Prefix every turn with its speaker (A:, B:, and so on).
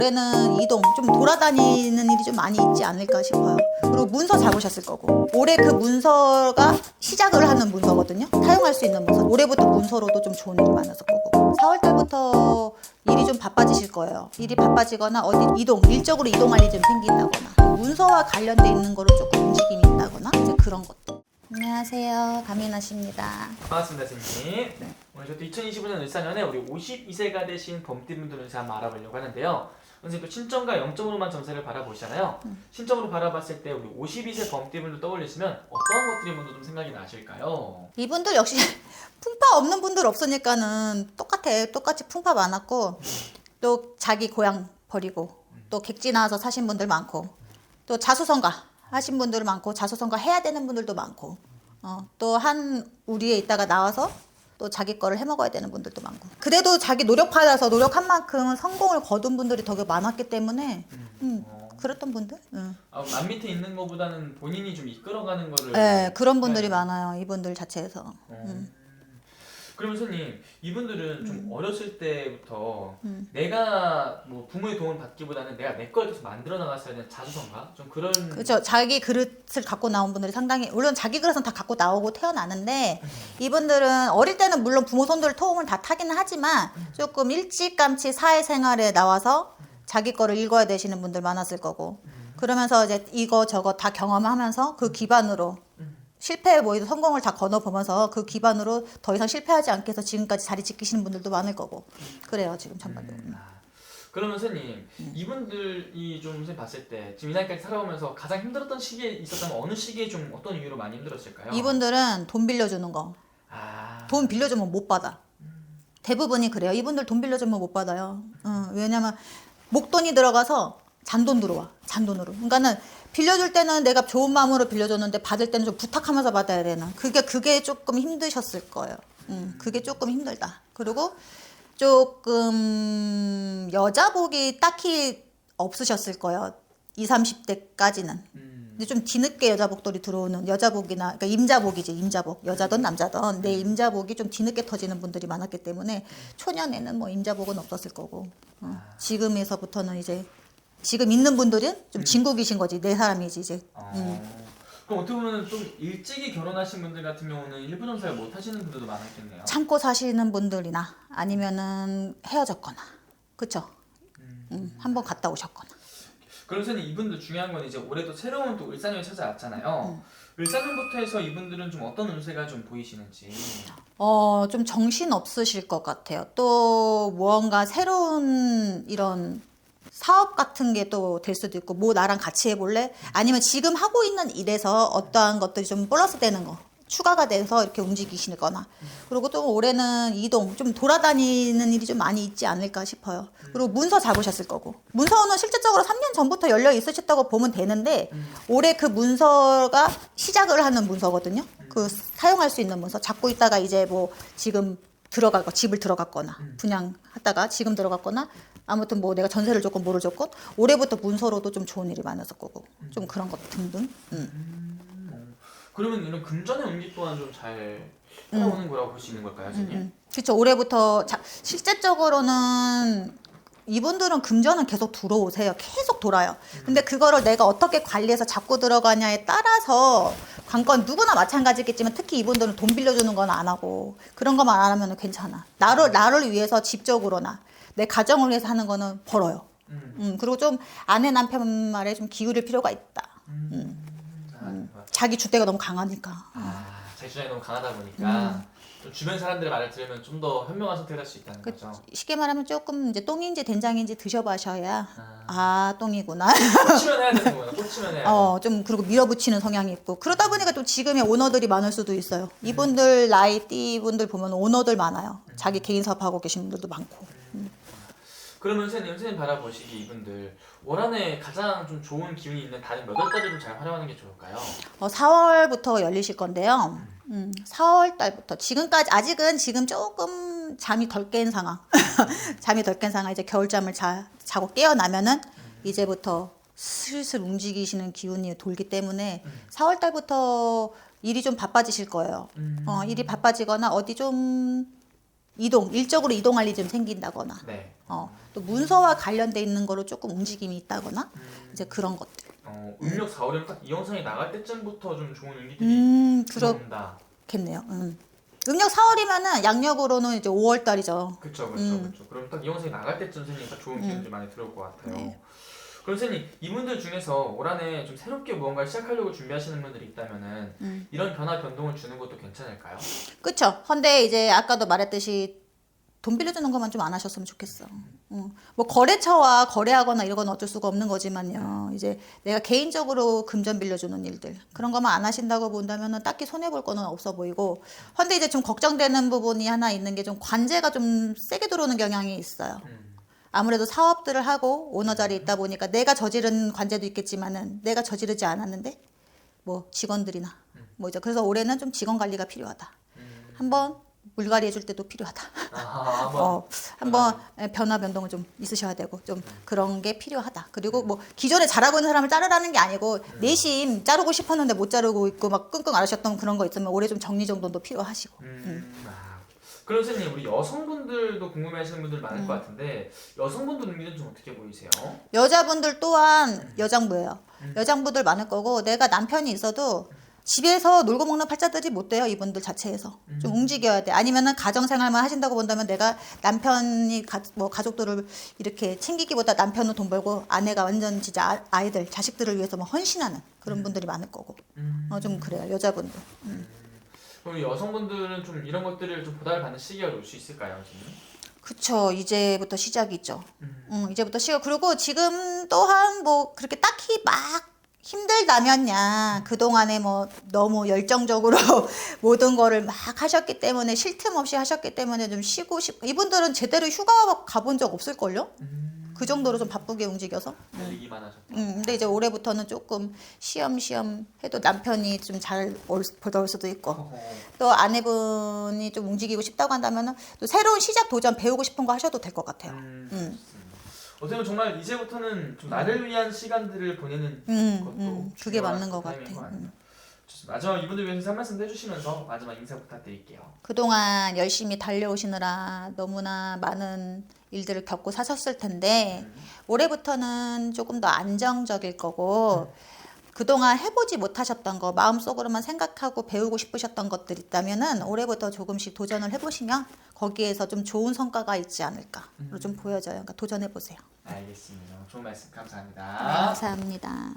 A: 올해는 이동, 좀 돌아다니는 일이 좀 많이 있지 않을까 싶어요. 그리고 문서 잡으셨을 거고, 올해 그 문서가 시작을 하는 문서거든요. 사용할 수 있는 문서. 올해부터 문서로도 좀 좋은 일이 많았을 거고, 4월 달부터 일이 좀 바빠지실 거예요. 일이 바빠지거나 어디 이동, 일적으로 이동할 일이 좀 생긴다거나, 문서와 관련돼 있는 거로 조금 움직임이 있다거나, 이제 그런 것도. 안녕하세요, 가미나씨입니다.
B: 반갑습니다, 선생님. 네. 오늘 저도 2025년 을사년에 우리 52세가 되신 범띠분들을 한번 알아보려고 하는데요. 선생님 또 신점과 0점으로만 점수를 바라보시잖아요. 신점으로 바라봤을 때 우리 52세 범띠분들 떠올리시면 어떤 것들이 먼저 좀 생각이 나실까요?
A: 이분들 역시 풍파 없는 분들 없으니까는 똑같이 풍파 많았고, 또 자기 고향 버리고, 또 객지 나와서 사신 분들 많고, 또 자수성가 하신 분들 많고, 자수성가 해야 되는 분들도 많고, 또 한 우리에 있다가 나와서 또 자기 거를 해먹어야 되는 분들도 많고, 그래도 자기 노력받아서 노력한 만큼 성공을 거둔 분들이 되게 많았기 때문에 그랬던 분들?
B: 남 밑에 있는 것보다는 본인이 좀 이끌어가는 거를.
A: 네, 그런 분들이 많아요, 이분들 자체에서.
B: 그러면 선생님, 이분들은 좀 어렸을 때부터 내가 뭐 부모의 도움을 받기보다는 내가 내 걸 계속 만들어 나갔어야 되는 자수성가? 좀 그런.
A: 그렇죠. 자기 그릇을 갖고 나온 분들이 상당히, 물론 자기 그릇은 다 갖고 나오고 태어나는데, 이분들은 어릴 때는 물론 부모 손들 도움을 다 타기는 하지만 조금 일찌감치 사회생활에 나와서 자기 거를 읽어야 되시는 분들 많았을 거고, 그러면서 이제 이거 저거 다 경험하면서 그 기반으로 실패에 모이도 성공을 다 건너보면서 그 기반으로 더 이상 실패하지 않게 해서 지금까지 자리 지키시는 분들도 많을 거고, 그래요 지금 전반적으로.
B: 그러면 선생님, 이분들이 좀 선생님 봤을 때 지금 이 나이까지 살아오면서 가장 힘들었던 시기에 있었다면 어느 시기에 좀 어떤 이유로 많이 힘들었을까요?
A: 이분들은 돈 빌려주는 거, 돈 빌려주면 못 받아. 대부분이 그래요. 이분들 돈 빌려주면 못 받아요. 왜냐면 목돈이 들어가서 잔돈 들어와, 잔돈으로. 그러니까는 빌려줄 때는 내가 좋은 마음으로 빌려줬는데 받을 때는 좀 부탁하면서 받아야 되는, 그게 조금 힘드셨을 거예요. 그게 조금 힘들다. 그리고 조금 여자복이 딱히 없으셨을 거예요, 20, 30대까지는. 근데 좀 뒤늦게 여자복들이 들어오는, 여자복이나, 그러니까 임자복이지, 임자복. 여자든 남자든 내 임자복이 좀 뒤늦게 터지는 분들이 많았기 때문에 초년에는 뭐 임자복은 없었을 거고, 지금에서부터는 이제 지금 있는 분들은 좀 진국이신 거지, 내 사람이지 이제.
B: 그럼 어떻게 보면 좀 일찍이 결혼하신 분들 같은 경우는 일부 점수를 못 하시는 분들도 많았겠네요.
A: 참고 사시는 분들이나 아니면은 헤어졌거나, 그쵸? 한번 갔다 오셨거나.
B: 그럼 선생님, 이분들 중요한 건 이제 올해도 새로운 또 을사년이 찾아왔잖아요. 을사년부터 해서 이분들은 좀 어떤 운세가 좀 보이시는지.
A: 좀 정신 없으실 것 같아요. 또 무언가 새로운 이런 사업 같은 게 또 될 수도 있고, 뭐 나랑 같이 해볼래? 아니면 지금 하고 있는 일에서 어떠한 것들이 좀 플러스 되는 거, 추가가 돼서 이렇게 움직이시거나. 그리고 또 올해는 이동, 좀 돌아다니는 일이 좀 많이 있지 않을까 싶어요. 그리고 문서 잡으셨을 거고, 문서는 실질적으로 3년 전부터 열려 있으셨다고 보면 되는데, 올해 그 문서가 시작을 하는 문서거든요. 그 사용할 수 있는 문서 잡고 있다가 이제 뭐 지금 들어가고, 집을 들어갔거나 분양하다가 지금 들어갔거나, 아무튼 뭐 내가 전세를 줬건 뭐를 줬건 올해부터 문서로도 좀 좋은 일이 많았을 거고, 좀 그런 것 등등.
B: 그러면 이런 금전의 운기 또한 좀 잘 따라오는 거라고 볼 수 있는 걸까요, 선생님?
A: 그렇죠. 올해부터 실제적으로는 이분들은 금전은 계속 들어오세요. 계속 돌아요. 근데 그거를 내가 어떻게 관리해서 잡고 들어가냐에 따라서 관건, 누구나 마찬가지겠지만 특히 이분들은 돈 빌려주는 건 안 하고 그런 것만 안 하면 괜찮아. 나를 위해서 집적으로나 내 가정을 위해서 하는 거는 벌어요. 그리고 좀 아내 남편 말에 좀 기울일 필요가 있다. 자기 주대가 너무 강하니까.
B: 자기 주장이 너무 강하다 보니까 좀 주변 사람들의 말을 들으면 좀 더 현명한 선택을 할 수 있다는 거죠.
A: 쉽게 말하면 조금 이제 똥인지 된장인지 드셔봐셔야 똥이구나.
B: 꽂히면 해야 되는 거구나. 꽂히면 해야 돼.
A: 좀 그리고 밀어붙이는 성향이 있고, 그러다 보니까 또 지금의 오너들이 많을 수도 있어요. 이분들 나이 띠분들 보면 오너들 많아요. 자기 개인 사업하고 계신 분들도 많고.
B: 그러면 선생님 바라보시기 이분들 올 한해 가장 좀 좋은 기운이 있는 다른 몇 월달을 좀 잘 활용하는 게 좋을까요?
A: 4월부터 열리실 건데요. 4월 달부터 지금까지, 아직은 지금 조금 잠이 덜 깬 상황. 잠이 덜 깬 상황. 이제 겨울잠을 자고 깨어나면은 이제부터 슬슬 움직이시는 기운이 돌기 때문에 4월 달부터 일이 좀 바빠지실 거예요. 일이 바빠지거나 어디 좀 일적으로 이동할 일이 좀 생긴다거나,
B: 네.
A: 또 문서와 관련돼 있는 거로 조금 움직임이 있다거나, 이제 그런 것들.
B: 음력 4월이면 딱 이 영상이 나갈 때쯤부터 좀 좋은 운기들이 들어온다.
A: 그렇겠네요. 음력 4월이면은 양력으로는 이제 5월 달이죠.
B: 그렇죠. 그럼 딱 이 영상이 나갈 때쯤 선생님 딱 좋은 기운들이 많이 들어올 것 같아요.
A: 네.
B: 그럼 선생님 이분들 중에서 올 한해 좀 새롭게 무언가를 시작하려고 준비하시는 분들이 있다면은 이런 변화 변동을 주는 것도 괜찮을까요?
A: 그쵸. 근데 이제 아까도 말했듯이 돈 빌려주는 것만 좀 안 하셨으면 좋겠어. 뭐 거래처와 거래하거나 이런 건 어쩔 수가 없는 거지만요. 이제 내가 개인적으로 금전 빌려주는 일들 그런 것만 안 하신다고 본다면은 딱히 손해 볼 거는 없어 보이고. 근데 이제 좀 걱정되는 부분이 하나 있는 게 좀 관제가 좀 세게 들어오는 경향이 있어요. 아무래도 사업들을 하고 오너 자리에 있다 보니까 내가 저지른 관제도 있겠지만은 내가 저지르지 않았는데 뭐 직원들이나 뭐 이제 그래서 올해는 좀 직원 관리가 필요하다. 한번 물갈이 해줄 때도 필요하다. 한번 변화 변동을 좀 있으셔야 되고 좀 그런 게 필요하다. 그리고 뭐 기존에 잘하고 있는 사람을 자르라는 게 아니고 내심 자르고 싶었는데 못 자르고 있고 막 끙끙 앓으셨던 그런 거 있으면 올해 좀 정리 정돈도 필요하시고.
B: 그럼 선생님 우리 여성분들도 궁금해하시는 분들 많을 것 같은데 여성분들 운기는 좀 어떻게 보이세요?
A: 여자분들 또한 여장부예요. 여장부들 많을 거고 내가 남편이 있어도 집에서 놀고 먹는 팔자들이 못 돼요. 이분들 자체에서 좀 움직여야 돼. 아니면은 가정생활만 하신다고 본다면 내가 남편이 뭐 가족들을 이렇게 챙기기보다 남편은 돈 벌고 아내가 완전 진짜 아이들 자식들을 위해서 뭐 헌신하는 그런 분들이 많을 거고 좀 그래요. 여자분들.
B: 우리 여성분들은 좀 이런 것들을 좀 보답을 받는 시기가 올 수 있을까요, 선생님?
A: 그쵸. 이제부터 시작이죠. 이제부터 시작. 그리고 지금 또한 뭐 그렇게 딱히 막 힘들다면야 그동안에 뭐 너무 열정적으로 모든 거를 막 하셨기 때문에 쉴 틈 없이 하셨기 때문에 좀 쉬고 싶고 이분들은 제대로 휴가 가본 적 없을걸요? 그 정도로 좀 바쁘게 움직여서.
B: 달리기만 하셨다.
A: 근데 이제 올해부터는 조금 쉬엄쉬엄 해도 남편이 좀 잘 보다 올 수도 있고 또 아내분이 좀 움직이고 싶다고 한다면은 또 새로운 시작 도전 배우고 싶은 거 하셔도 될 것 같아요.
B: 어떻게 보면 정말 이제부터는 좀 나를 위한 시간들을 보내는 것도
A: 그게 맞는 것
B: 타이밍인
A: 같아.
B: 같아요. 좋습니다. 마지막 이분들 위해서 한 말씀 해주시면서 마지막 인사 부탁드릴게요.
A: 그동안 열심히 달려오시느라 너무나 많은 일들을 겪고 사셨을 텐데 올해부터는 조금 더 안정적일 거고 그동안 해보지 못하셨던 거 마음속으로만 생각하고 배우고 싶으셨던 것들 있다면은 올해부터 조금씩 도전을 해보시면 거기에서 좀 좋은 성과가 있지 않을까로 좀 보여져요. 그러니까 도전해보세요.
B: 알겠습니다. 좋은 말씀 감사합니다.
A: 네, 감사합니다.